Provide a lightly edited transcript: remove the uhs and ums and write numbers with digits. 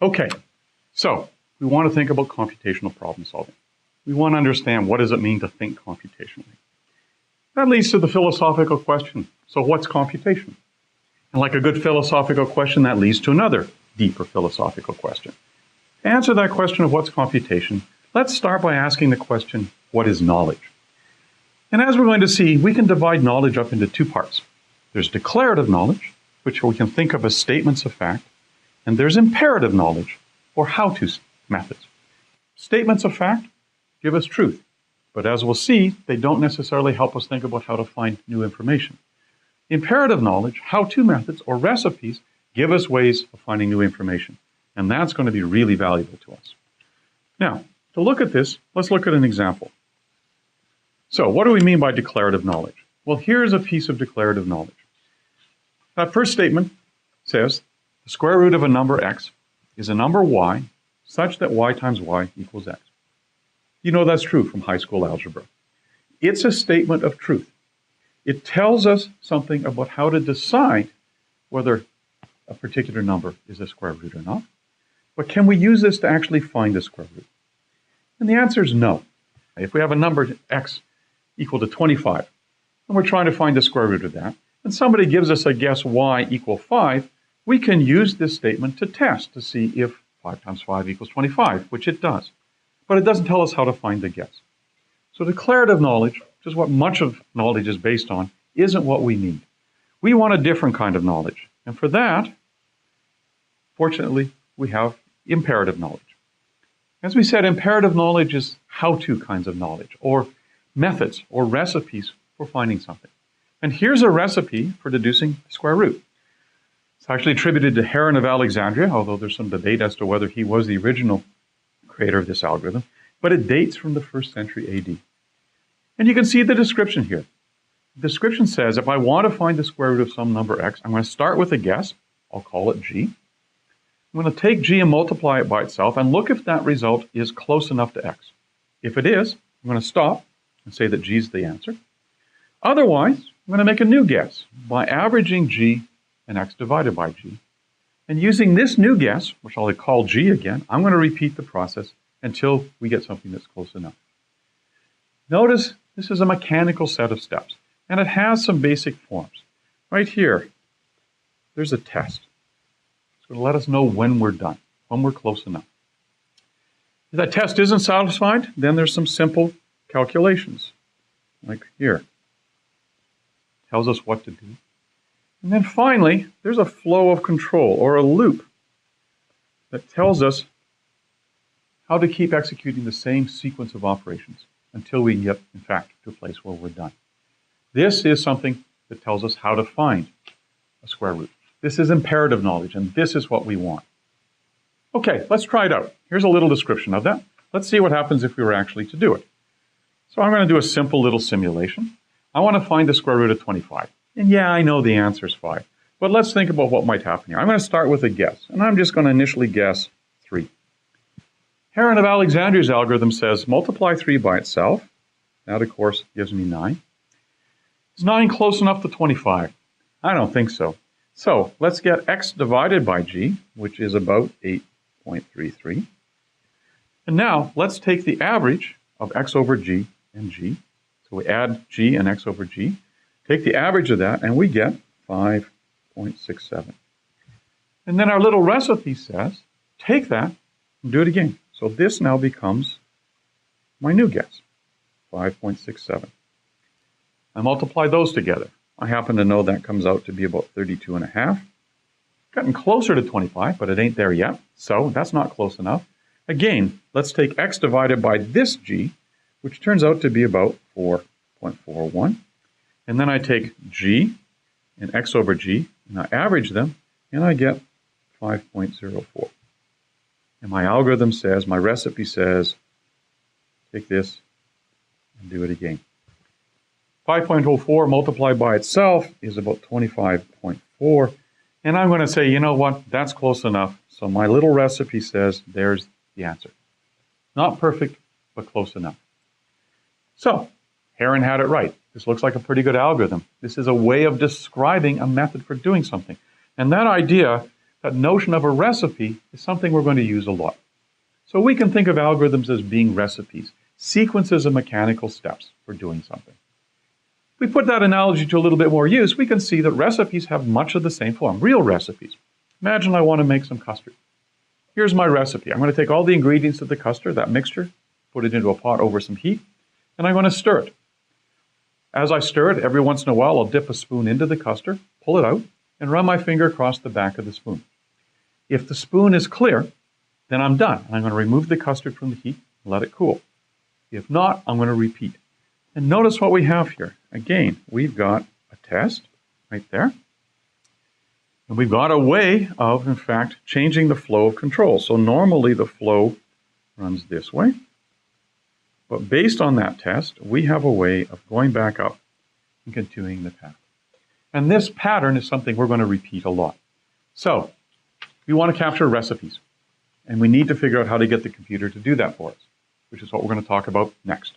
Okay, so we want to think about computational problem solving. We want to understand what does it mean to think computationally. That leads to the philosophical question. So what's computation? And like a good philosophical question, that leads to another deeper philosophical question. To answer that question of what's computation, let's start by asking the question, what is knowledge? And as we're going to see, we can divide knowledge up into two parts. There's declarative knowledge, which we can think of as statements of fact, and there's imperative knowledge, or how-to methods. Statements of fact give us truth, but as we'll see, they don't necessarily help us think about how to find new information. Imperative knowledge, how-to methods, or recipes give us ways of finding new information, and that's going to be really valuable to us. Now, to look at this, let's look at an example. So, what do we mean by declarative knowledge? Well, here's a piece of declarative knowledge. That first statement says, the square root of a number x is a number y such that y times y equals x. You know that's true from high school algebra. It's a statement of truth. It tells us something about how to decide whether a particular number is a square root or not. But can we use this to actually find the square root? And the answer is no. If we have a number x equal to 25, and we're trying to find the square root of that, and somebody gives us a guess y equal 5, we can use this statement to test to see if 5 times 5 equals 25, which it does. But it doesn't tell us how to find the guess. So declarative knowledge, which is what much of knowledge is based on, isn't what we need. We want a different kind of knowledge. And for that, fortunately, we have imperative knowledge. As we said, imperative knowledge is how-to kinds of knowledge, or methods, or recipes for finding something. And here's a recipe for deducing the square root. It's actually attributed to Heron of Alexandria, although there's some debate as to whether he was the original creator of this algorithm, but it dates from the 1st century AD. And you can see the description here. The description says, if I want to find the square root of some number x, I'm going to start with a guess. I'll call it g. I'm going to take g and multiply it by itself and look if that result is close enough to x. If it is, I'm going to stop and say that g is the answer. Otherwise, I'm going to make a new guess by averaging g and x divided by g. And using this new guess, which I'll call g again, I'm going to repeat the process until we get something that's close enough. Notice this is a mechanical set of steps, and it has some basic forms. Right here, there's a test. It's going to let us know when we're done, when we're close enough. If that test isn't satisfied, then there's some simple calculations, like here. Tells us what to do. And then finally, there's a flow of control, or a loop, that tells us how to keep executing the same sequence of operations until we get, in fact, to a place where we're done. This is something that tells us how to find a square root. This is imperative knowledge, and this is what we want. Okay, let's try it out. Here's a little description of that. Let's see what happens if we were actually to do it. So I'm going to do a simple little simulation. I want to find the square root of 25. And yeah, I know the answer is 5. But let's think about what might happen here. I'm going to start with a guess, and I'm just going to initially guess 3. Heron of Alexandria's algorithm says multiply 3 by itself. That, of course, gives me 9. Is 9 close enough to 25? I don't think so. So let's get x divided by g, which is about 8.33. And now let's take the average of x over g and g. So we add g and x over g. Take the average of that, and we get 5.67. And then our little recipe says, take that and do it again. So this now becomes my new guess, 5.67. I multiply those together. I happen to know that comes out to be about 32.5. Getting closer to 25, but it ain't there yet, so that's not close enough. Again, let's take x divided by this g, which turns out to be about 4.41. And then I take g and x over g, and I average them, and I get 5.04. And my algorithm says, my recipe says, take this and do it again. 5.04 multiplied by itself is about 25.4. And I'm going to say, you know what, that's close enough. So my little recipe says, there's the answer. Not perfect, but close enough. So, Heron had it right. This looks like a pretty good algorithm. This is a way of describing a method for doing something. And that idea that notion of a recipe is something we're going to use a lot. So we can think of algorithms as being recipes, sequences of mechanical steps for doing something. If we put that analogy to a little bit more use, we can see that recipes have much of the same form, real recipes. Imagine I want to make some custard. Here's my recipe. I'm going to take all the ingredients of the custard, that mixture, put it into a pot over some heat, and I'm going to stir it. As I stir it, every once in a while, I'll dip a spoon into the custard, pull it out, and run my finger across the back of the spoon. If the spoon is clear, then I'm done. I'm going to remove the custard from the heat and let it cool. If not, I'm going to repeat. And notice what we have here. Again, we've got a test right there. And we've got a way of, in fact, changing the flow of control. So normally the flow runs this way. But based on that test, we have a way of going back up and continuing the path. And this pattern is something we're going to repeat a lot. So we want to capture recipes. And we need to figure out how to get the computer to do that for us, which is what we're going to talk about next.